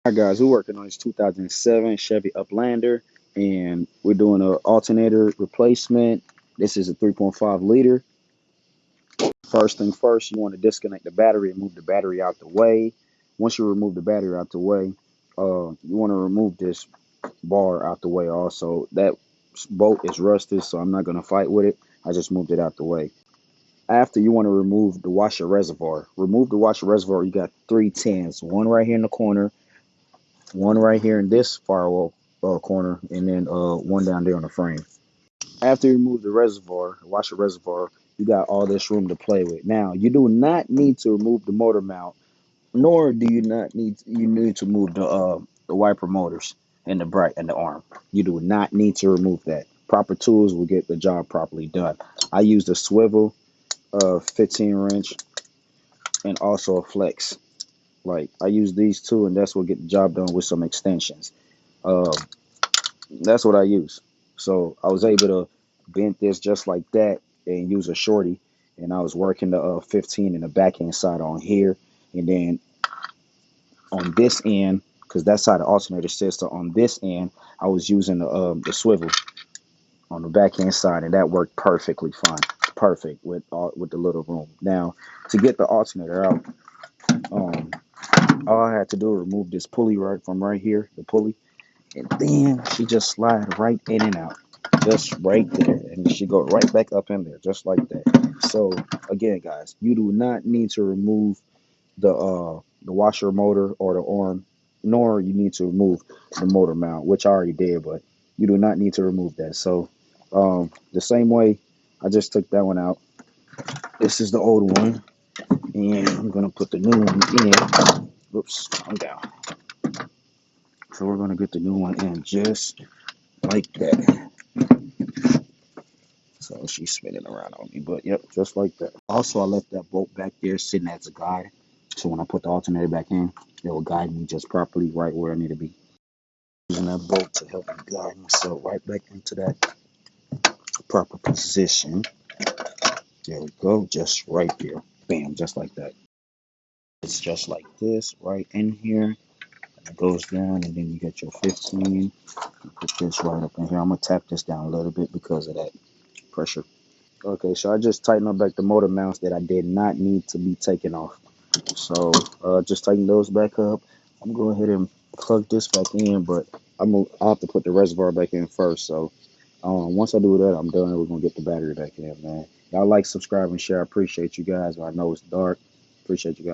All right, guys, we're working on this 2007 Chevy Uplander, and we're doing an alternator replacement. This is a 3.5 liter. First thing first, you want to disconnect the battery and move the battery out the way. Once you remove the battery out the way, you want to remove this bar out the way also. That bolt is rusted, so I'm not going to fight with it. I just moved it out the way. After, you want to remove the washer reservoir. Remove the washer reservoir. You got three tins, one right here in the corner, one right here in this firewall corner, and then one down there on the frame. After you remove the reservoir, wash the reservoir, you got all this room to play with. Now, you do not need to remove the motor mount, nor do you not need to move the wiper motors and the bright and the arm. You do not need to remove that. Proper tools will get the job properly done. I used a swivel, 15 wrench, and also a flex. Like, I use these two, and that's what get the job done with some extensions. Uh, That's what I use. So I was able to bend this just like that and use a shorty. And I was working the 15 in the backhand side on here. And then on this end, because that's how the alternator sits. So on this end, I was using the swivel on the backhand side, and that worked perfectly fine. Perfect with the little room. Now, to get the alternator out, um, all I had to do was remove this pulley right from right here, the pulley, and then she just slide right in and out, just right there, and she go right back up in there, just like that. So again, guys, you do not need to remove the washer motor or the arm, nor you need to remove the motor mount, which I already did, but you do not need to remove that. So the same way, I just took that one out. This is the old one, and I'm gonna put the new one in. Oops, I'm down. So we're gonna get the new one in just like that. So she's spinning around on me, but yep, just like that. Also, I left that bolt back there sitting as a guide. So when I put the alternator back in, it will guide me just properly right where I need to be. Using that bolt to help me guide myself right back into that proper position. There we go, just right there. Bam, just like that. It's just like this right in here. It goes down, and then you get your 15. You put this right up in here. I'm gonna tap this down a little bit because of that pressure. Okay, so I just tightened up back the motor mounts that I did not need to be taken off. So just tighten those back up. I'm going to go ahead and plug this back in, but I'll have to put the reservoir back in first. So once I do that, I'm done. We're going to get the battery back in, man. Y'all like, subscribe, and share. I appreciate you guys. I know it's dark. Appreciate you guys.